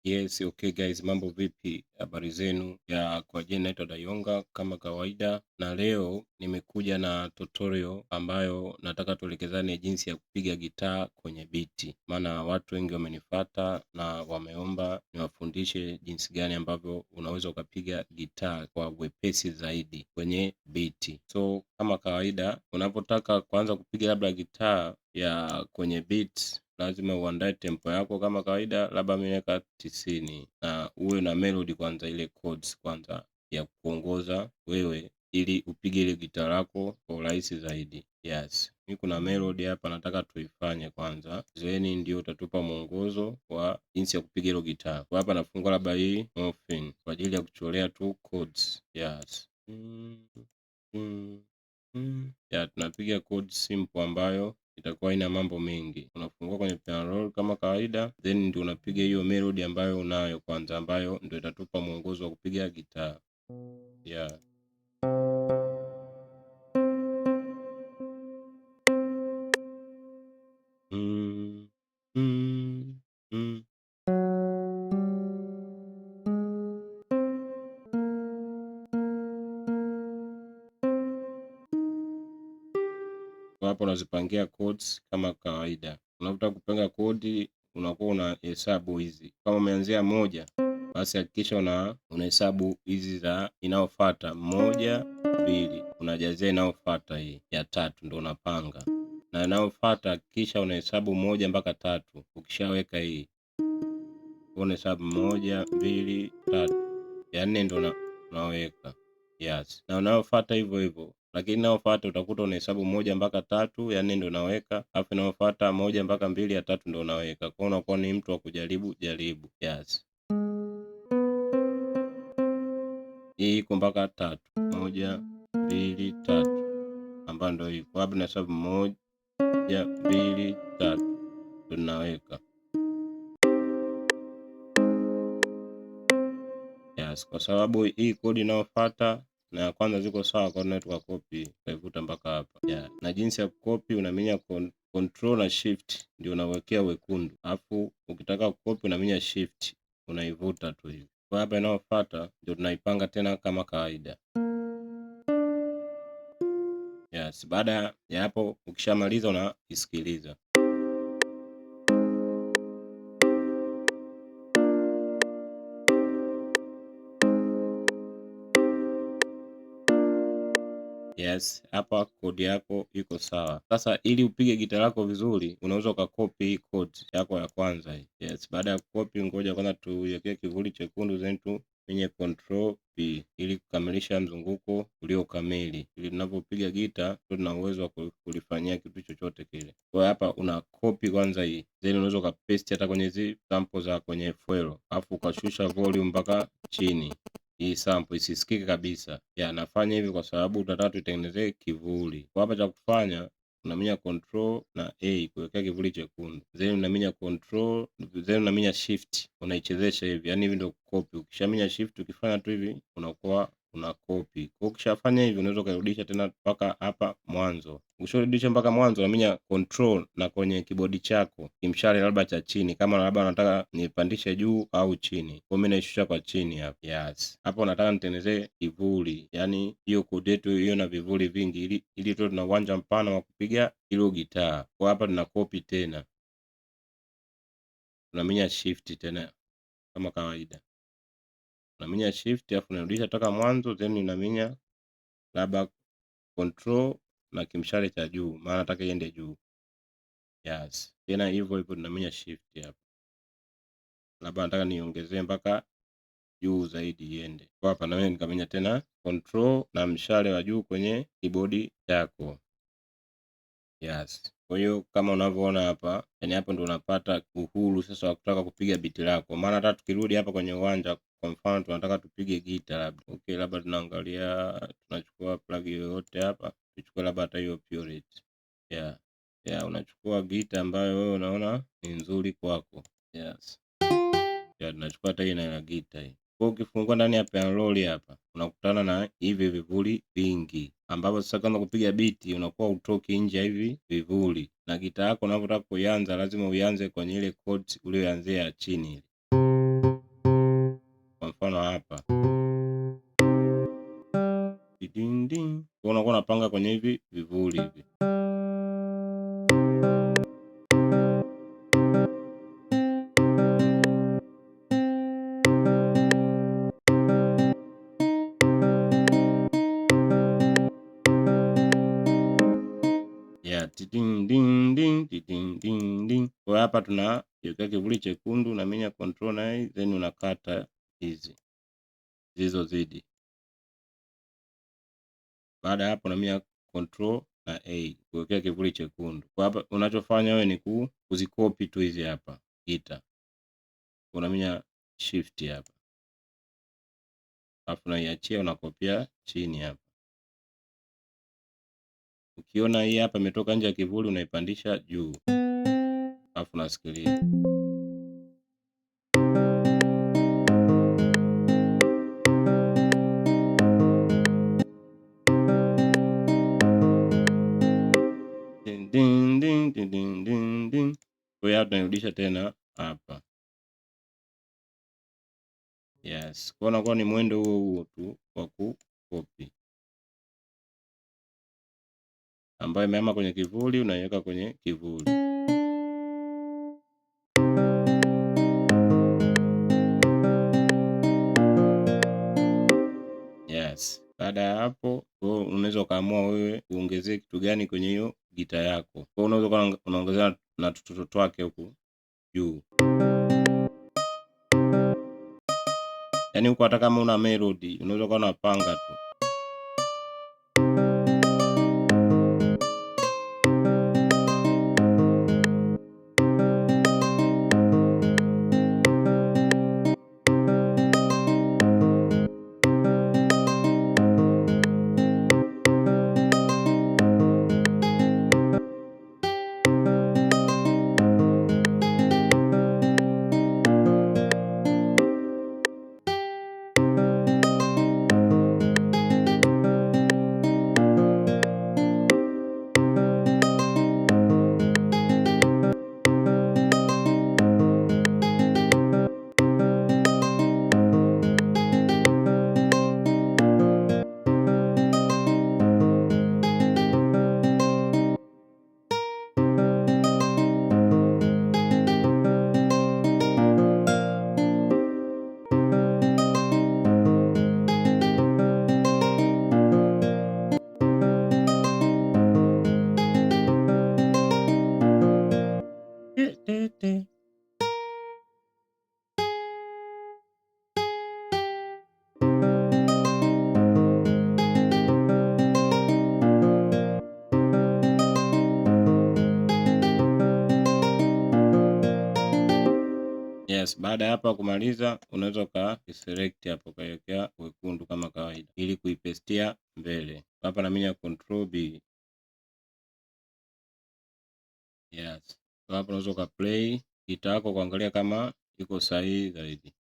Yes, okay guys, mambo vipi? Habari zenu? Kwa jina naitwa Dayonga kama kawaida, na leo nimekuja na tutorial ambayo nataka tuelekezane jinsi ya kupiga gitaa kwenye biti. Maana watu wengi wamenifuata na wameomba niwafundishe jinsi gani ambavyo unaweza ukapiga gitaa kwa wepesi zaidi kwenye biti. So kama kawaida, unapotaka kuanza kupiga labda gitaa ya kwenye beat, lazima uandae tempo yako kama kawaida, labda nimeweka 90, na uwe na melody kwanza, ile chords kwanza ya kuongoza wewe ili upige ile gitaa lako kwa urahisi zaidi. Yes, mimi kuna melody hapa nataka tuifanye kwanza, then ndio utatupa mwongozo wa jinsi ya kupiga ile gitaa. Kwa hapa nafungua labda hii morphine kwa ajili ya kuchorea tu chords. Yes. Tunapiga chords simple ambayo itakuwa ina mambo mengi. Unafungua kwenye piano roll kama kawaida, then ndio unapiga hiyo melody ambayo unayo kwanza, ambayo ndio itatupa mwongozo wa kupiga gitaa. Yeah. Mm, mm, mm. Kwa hapo unazipangia chords kama kawaida. Unapotaka kupanga kodi unakuwa unahesabu hizi. Kama umeanzia moja, basi hakikisha unahesabu hizi za inayofuata 1 2, unajazia inayofuata hii ya 3 ndio unapanga. Na inayofuata kisha unahesabu 1 mpaka 3. Ukishaweka hii, unahesabu 1 2 3. Ya 4 ndio unaweka. Yes. Na unayofuata hivyo hivyo. Lakini inayofuata utakuta unahesabu 1 mpaka 3, ya 4 ndio unaweka, alafu inayofuata 1 mpaka 2, ya 3 ndio unaweka. Kwa hiyo unakuwa ni mtu wa kujaribu jaribu. Yes. Hii iko mpaka 3. 1 2 3. Ambayo ndio hii. Kwa hapo nahesabu 1 2 3. Tunaweka. Yes, kwa sababu hii kodi inayofuata na ya kwanza ziko sawa, kwa hiyo tukakopi tukaivuta mpaka hapa. Yeah. Na jinsi ya kukopi unaminya control na shift ndio unawekea wekundu. Alafu ukitaka kukopi unaminya shift unaivuta tu hivi. Kwa hapa inayofuata ndio tunaipanga tena kama kawaida. Yes, baada ya hapo ukishamaliza unaisikiliza. Yes, hapa kodi yako iko sawa. Sasa ili upige gitaa lako vizuri, unaweza ukakopi hii kodi yako ya kwanza hii. Yes, baada ya kukopi, ngoja kwanza tuwekee kivuli chekundu, then tumenye control P ili kukamilisha mzunguko ulio kamili, ili tunapopiga gitaa tuna uwezo wa kulifanyia kitu chochote kile. Kwa hapa una copy kwanza hii, then unaweza ukapaste hata kwenye hizi sample za kwenye FL, alafu ukashusha volume mpaka chini. Hii sample isisikike kabisa. Ya nafanya hivi kwa sababu tunataka tutengenezee kivuli. Kwa hapa cha kufanya unaminya control na A kuwekea kivuli chekundu. Then unaminya control, then unaminya shift. Unaichezesha hivi. Yaani hivi ndio copy. Ukishaminya shift ukifanya tu hivi unakuwa una copy. Kwa ukishafanya hivi unaweza kurudisha tena mpaka hapa mwanzo. Ukisharudisha mpaka mwanzo unaminya control na kwenye kibodi chako kimshale labda cha chini, kama labda nataka nipandishe juu au chini. Kwa mimi naishusha kwa chini hapa. Yes. Hapo nataka nitengenezee kivuli. Yaani hiyo kodi yetu hiyo na vivuli vingi ili tu tuna uwanja mpana wa kupiga hilo gitaa. Kwa hapa tuna copy tena. Unaminya shift tena kama kawaida. Unaminya shift afu unarudisha toka mwanzo, then unaminya labda control na kimshale cha juu, maana nataka iende juu. Yes. Tena hivyo hivyo tunaminya shift hapa. Labda nataka niongezee mpaka juu zaidi iende. Kwa hapa na mimi nikaminya tena control na mshale wa juu kwenye kibodi chako. Yes. Kwa hiyo kama unavyoona hapa, yani hapo ndo unapata uhuru sasa wa kutaka kupiga biti lako. Maana hata tukirudi hapa kwenye uwanja, kwa mfano tunataka tupige gita labda. Okay, labda tunaangalia tunachukua plug yoyote hapa. Tuchukue labda hata hiyo Purity. Yeah. Yeah, unachukua gita ambayo wewe unaona ni nzuri kwako. Yes. Yeah, tunachukua hata hii na gita hii. Kwa ukifungua ndani ya piano roll hapa, unakutana na hivi vivuli vingi, ambapo sasa kama kupiga biti unakuwa utoki nje ya hivi vivuli. Na gitaa yako unapotaka kuianza lazima uianze kwenye ile chord uliyoanzia chini. unapanga kwenye hivi vivuli hivi. Ding ding ding ding ding ding. Kwa hapa tunaweka kivuli chekundu na minya control na hii, then unakata hizi zilizozidi. Baada hapo na minya control na A kuwekea kivuli chekundu. Kwa hapa unachofanya wewe ni kuzikopi tu hizi hapa gita. Unaminya shift hapa. Alafu unaiachia unakopia chini hapa. Ukiona hii hapa imetoka nje ya kivuli unaipandisha juu. Alafu unasikiliza. Ding ding ding ding ding ding. Kwa hiyo tunarudisha tena hapa. Yes, kwa unakuwa ni mwendo huo tu wa kukopi. Ambayo imeama kwenye kivuli unaiweka kwenye kivuli. Yes. Baada ya hapo unaweza ukaamua wewe uongezee kitu gani kwenye hiyo gita yako. Kwa unaweza unaongezea na tutoto twake huku juu. Yaani huko hata kama una melody unaweza kuwa unapanga tu. Yes, baada ya hapa kumaliza unaweza select hapo kawekea wekundu kama kawaida ili kuipestia mbele. Hapa na minya control B. Yes. So hapa unaweza play gita yako kuangalia kama iko sahihi zaidi.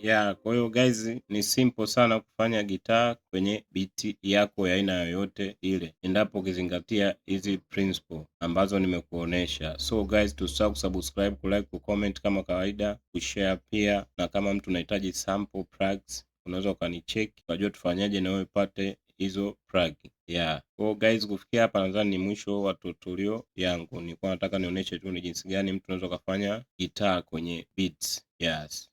Yeah, kwa hiyo guys ni simple sana kufanya gitaa kwenye beat yako ya aina yoyote ile, endapo ukizingatia hizi principle ambazo nimekuonesha. So guys, tusahau kusubscribe, kulike, kucomment kama kawaida, kushare pia, na kama mtu unahitaji sample plugs unaweza ukanicheck ukajua tufanyaje na wewe upate hizo plug. Yeah. So guys, kufikia hapa nadhani ni mwisho wa tutorial yangu. Nilikuwa nataka nionyeshe tu ni jinsi gani mtu unaweza kufanya gitaa kwenye beats. Yes.